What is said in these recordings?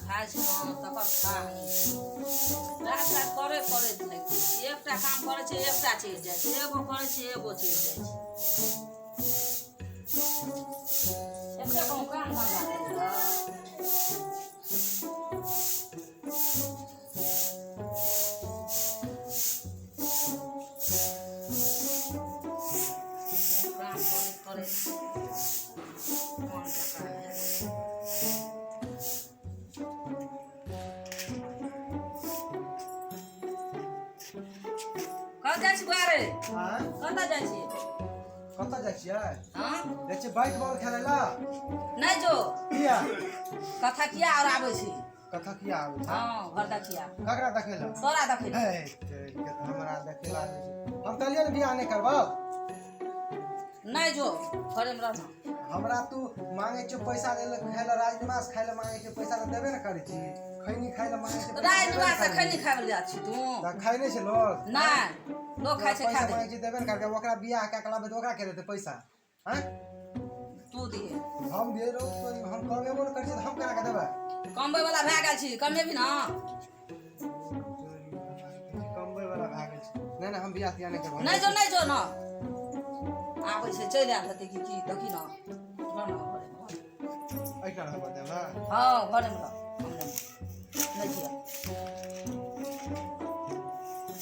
खाइ छै तकर खा रात रात करे करैत लागि एकटा काम करे छै एकटा चलि जाइ छै एगो करे छै एगो चलि जाइ छै एते काम धंधा कतऽ जाइ छी बारे कतऽ जाइ छी कतऽ जाइ छियै हाँ जाइ छियै बैट बॉल खेलै ला नहीं जो किया कथा किया और आबै छी कथा किया आबै छै हाँ घर देखिया ककरा देखेला तोरा देखिया हमरा देखेला हम कहलिए ने बियाह नहीं करबौ नहीं जो घरे में रहना हमरा तू मांगे छ पैसा दे ले खाय ला राजनिवास खाय ला मांगे छ पैसा तो देबे न करै छी खैनी खाय ला मांगे छ राजनिवास से खैनी खाय ले जा छी तू त खाय नै छै लोग नहीं लोग खाय छै खा पैसा दे मांगे छ देबे न करके ओकरा बियाह का कलाबे तो ओकरा के देते पैसा हैं तू दिए हम दे रो तो हम कमेबो न करै छी त हम केना के देबै कमबै वाला भए गेल छी कमेबी ना कमबै वाला भए गेल छै नै हम बियाह तिया नहि करब नहीं जो ना आबै छै चलि आयल हेतै कि देखी ना घर ना घरे ऐ करा बता ना हाँ घरे में रह नहीं जिया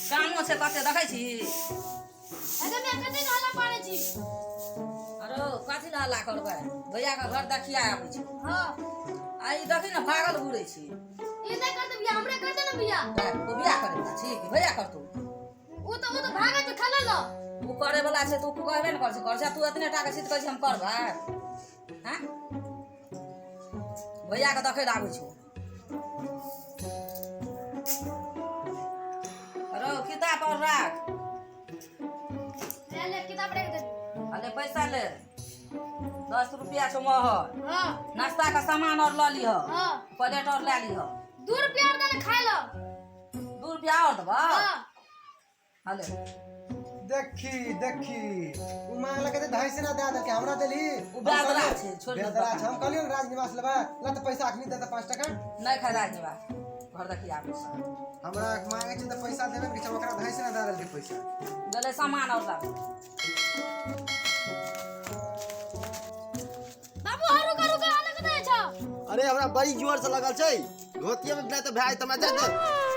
कामो से कते देखै छी अरे मैं कते हल्ला पारे छी अरे कथी ला हल्ला करबै भैया का घर देखिया आबै छी हां आई देखी ना भागल घुरै छी ई नहीं करते बिया हमरे करते ना बिया तू बियाह करे छी कि भैया करतू वो तो भागे तो खेला लो तू करे वाला छै तू कहबे न कर छै तू एतने टा के छी त कहै छी हम करबै हैं भैया के देखै ला आबै छी अरे किताब और राख ले किताब रख दे अरे पैसा ले 10 रुपया छो मोहर हां नाश्ता का सामान और ल लीह हां प्लेट और ले लीह 2 रुपया और देने खाए लो 2 रुपया और देबा हां हले देखी उ मांगला के 250 ना दे दे के हमरा देली उ बेदरा छै छोड़ दे बेदरा छै हम कहलियो राजनिवास लेबा ल त पैसा अखनी दे 5 टका नहीं खा निवा घर देखी आबै छै हमरा मांगे छै त पैसा देबे के छै ओकरा 250 ना दे दे पैसा गले सामान और ला बाबू हरू करू का आने कते छ अरे हमरा बड़ी जोर से लगल छै धोतिया में नहीं तो भाई तमाचा दे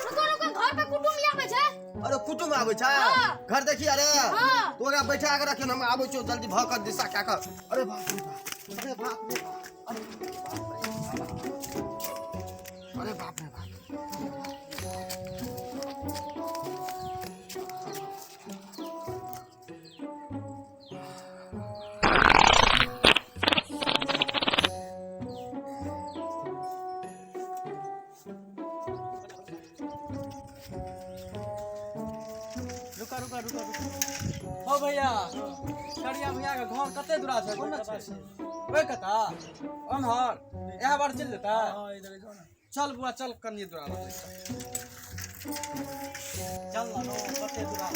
रुको घर पे कुटुम आवे छै अरे कुटुम आबै छै घर देखी अरे तो ओकरा बैठा के रखिन हम आबै छी जल्दी भ कर दिशा क्या कर अरे बाप रे बाप अरे बाप रे बाप अरे बाप रे बाप रुका हो भैया करिया भैया के घर कते दूरा छै कोन छै ओए कता अनहर एहा बार चल जेता हां इधर जाओ ना चल बुआ चल कन्नी दूरा रहै चल लो कते दूरा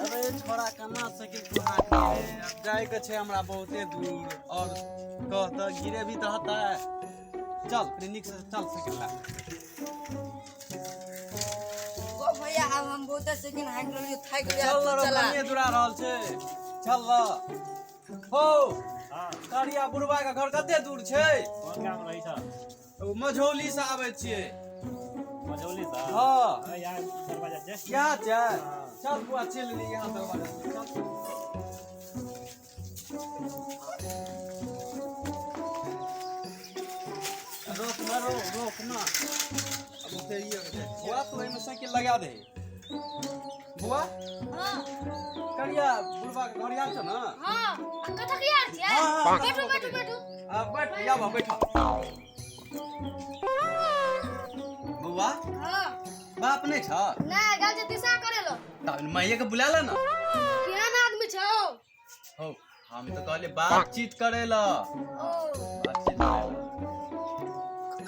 अरे छोरा कना सके कोना के अब जाय के छै हमरा बहुते दूर और कहत गिरे भी त हता चल क्लिनिक से चल सकेला भैया अब हम बहुत सेकंड हाइट लेलियो थाक चल गया चला ये दूरा रहल छै चल ल हो हां करिया बुढ़वा के घर कते दूर छै कोन गाम रही छ मझौली से आबै छियै मझौली से हां यहाँ दरवाजा छै यहाँ छै चल बुआ चल ली यहाँ दरवाजा चल रोक ना अब उतरिए बुआ तो एमे साइकिल लगा दे बुआ हां करिया बुढ़वा के घर याद छ ना हां कथा किया छै बैठो अब बैठ या बैठो बुआ हां बाप नहीं छ नहीं गल जे दिशा करे लो तब मैया के बुला ले ना केहन आदमी छौ हो हम तो कहले बातचीत करे ला ओ बातचीत करे ला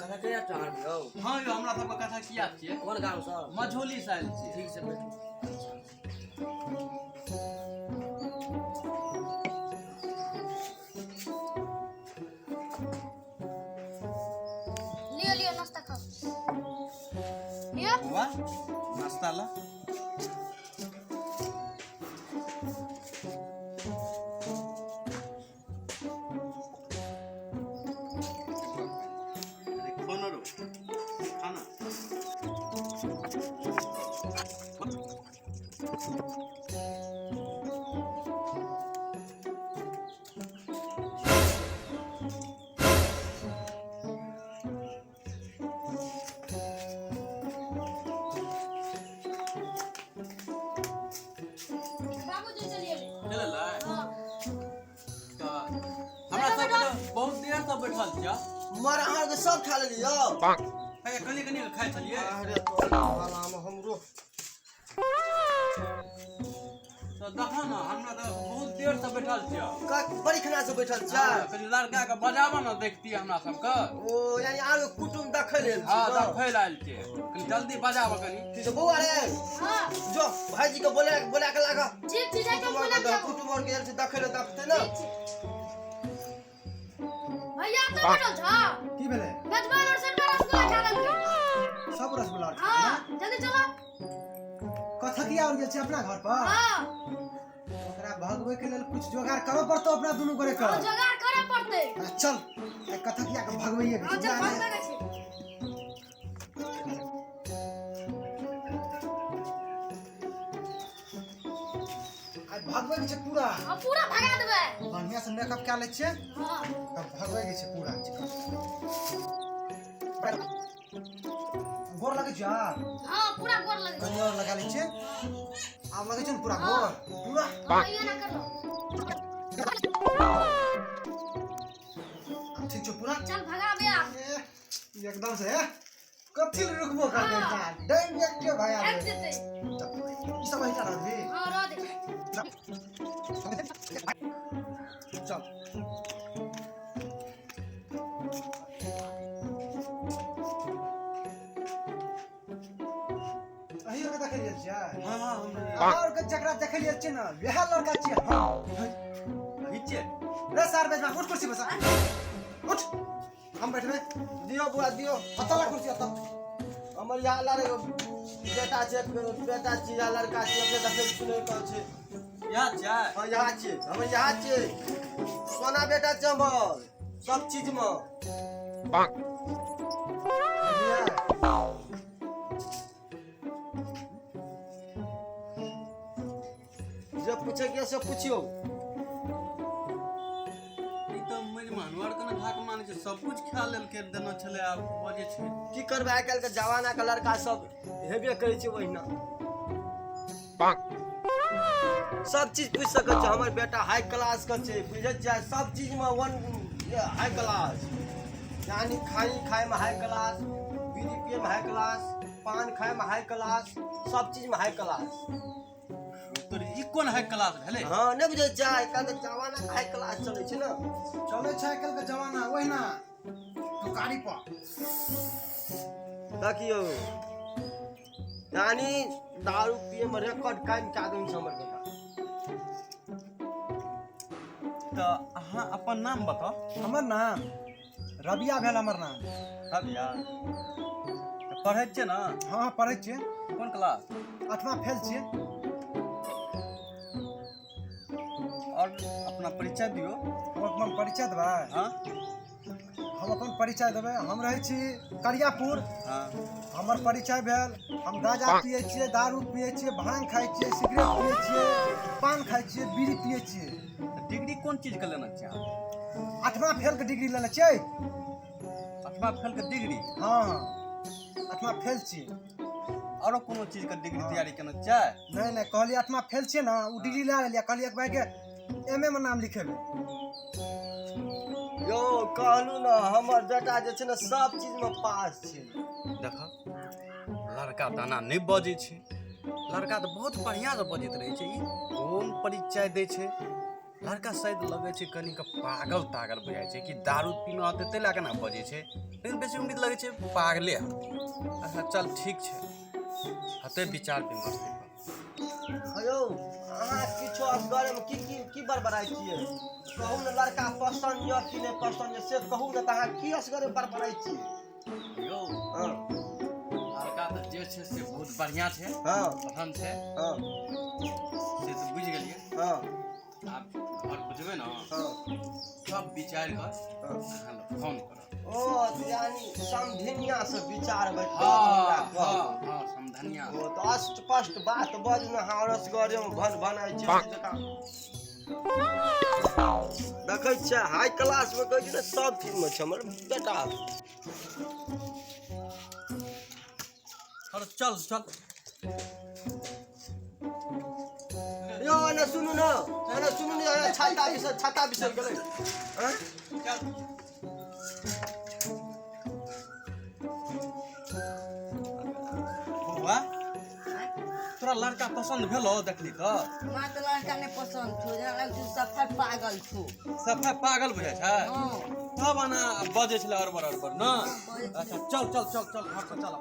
कथा के चाहर दियो हां यो हमरा सब कथा किया छियै कोन गांव से मझौली से आयल छियै ठीक से बैठो बुआ नाश्ता ला खाना बाबूजी चलिए चले ला हाँ हमरा सब बहुत देर से बैठल छियै मर अहाँ के सब खा लेलियो है कनी कनी खाइ छलिए अरे वाला हमरो तो देखो ना हमरा तो बहुत देर से बैठल छियै बड़ी खना से बैठल छ कनी लड़का के बजाबा ना देखती हमरा सबके ओ यानी आरो कुटुम देखै लेल हां त फैल आइल छै कनी जल्दी बजाबा कनी ठीक है बौआ रे हाँ जो भाईजी के बोला के लागा ठीक ठीक है तुम बोला क्या कुटुम और के से देखै ले देखते ना भैया तो बैठल था की भेलै मेजबान और सरकार रसगुल्ला खा लेलकै सब रसगुल्ला हाँ जल्दी चलो कथकिया और गेल छै अपना घर पर हाँ ओकरा भगवे के लेल कुछ जोगाड़ करऽ पड़तो अपना दुनू करे हाँ, कर जोगाड़ करे पड़ते चल ए कथकिया के भगवैये के हाँ छै। चल जा भाग रे। भाग छै आइ भगवे के छै पूरा हम पूरा भगा देबै बढ़िया से मेकअप कए लै छियै हाँ तब भगवे के छै पूरा गोर लगै छै यार हाँ पूरा गोर लगे कनी और लगा लै छियै आब लगै छै ने पूरा गोर पूरा हाँ ये ना कर लो आब ठीक छौ पूरा चल भगा बे आप ए, एकदम से कथी ले रुकबो कर दे हाँ। यार डाइन एक्टिव भाई एक यार देते ई सब हिटा रह दे हाँ रो दे चल अही लड़का देखलिए छियै हां हां और के जकरा देखलिए छियै ना वएह लड़का छियै हां हिचे रे सर बेजना उठ कुर्सी बसा उठ हम बैठबे दियो बुआ दियो अतला कुर्सी अत हमर यहाँ लारे बेटा छै या लड़का छै अपने देखै सुनै कहै छै यहाँ छै हां यहाँ छै हमर यहाँ छै सोना बेटा छै हमर सब चीज में जे पूछे के से पूछियो ई त मेजबान और कने भाग माने छै सब कुछ खा लेल के देना छले आब बजे छै की करबे आइ काल्हि के जवाना के लड़का सब हेबे करै छै ओहिना सब चीज पूछ सकै छै हमर बेटा हाई क्लास के छै बुझै छै सब चीज में वन हाई क्लास यानी खाई में हाई क्लास बीड़ी पिए में हाई क्लास पान खाए में हाई क्लास सब चीज में हाई क्लास तोर ई कोन हाई क्लास भेले हाँ नहीं बुझे छै आइ काल्हि के जवाना के हाई क्लास चलै छै ना चले छै आइकाल्हि के जमाना ओहिना दुकानी पर देखियो यानी दारू पिए में रिकॉर्ड कायम कए देने छै हमर बेटा त अहाँ अपन नाम बताओ हमर नाम रबिया भेल हमर नाम रबिया पढ़ै छियै ना हाँ पढ़ै छियै कोन क्लास 8वां फेल छियै और अपना परिचय दियो हम अपन परिचय देबै हाँ हम अपन परिचय देबै हम रहै छी करियापुर हाँ हमर परिचय भेल हम गांजा पिए छियै दारू पिए छियै भांग खाइ छियै सिगरेट पिए छियै पान खाइ छियै बीड़ी पिए छियै डिग्री कोन चीज के लेना छै अहाँ 8वां फेल के डिग्री लेने छियै 8वां फेल के डिग्री हाँ 8वां फेल छियै औरो कोनो चीज के डिग्री तैयारी केना छै नहीं कहलिए 8वां फेल छियै ना उ डिग्री ले लेलिए कहलिए एक भाई के एमए में नाम लिखेबै यो कहलू ना हमर बेटा जे छै ना सब चीज में पास छै देखा लड़का दाना नहीं बजे छै लड़का तो बहुत बढ़िया से बजैत रहे छै ई कोन परिचय दै छै लड़का शायद लगे छै कनी के पागल तागल बुझाय छै कि दारू पीना होते ते लए केना बजे छै लेकिन बेसी उम्मीद लगे छै पागले अच्छा चल ठीक छै हते विचार विमर्श हेलो अहाँ किछो असगरे में की बड़बड़ाई छियै कहू ना लड़का पसंद य कि नहीं पसंद य से कहू ना त अहाँ की असगरे बड़बड़ाई छियै यो हाँ लड़का तो जे छै से बहुत बढ़िया छै, हाँ पसंद छै, हाँ से तऽ बुझि गेलियै। हाँ आब घर बुझबै ने, हाँ सब विचार कर हाँ। अहाँ लग फोन करब। ओ यानी समधिनिया से विचार हाँ हाँ हाँ हाँ, समधनिया। ओ तो स्पष्ट बात बजू ने, हाँ रसगरे में भन भनाइ छै जकाँ देखै छियै हाई क्लास में कहै छै ने सब चीज में छै हमर बेटा। अरे चल चल। यो एने सुनू ने, एने सुनू ने, छाता बिसर गेलै। हैं? चल। बौआ, तोरा लड़का पसंद भेलो देखली तो? हमरा तऽ लड़का नहि पसन्द छौ, जेना लगै छौ सफर पागल छौ। सफाई पागल बुझै छै? हाँ तब आना बजे छलै अरबर अरबर न। अच्छा चल चल चल चल घर पर चल।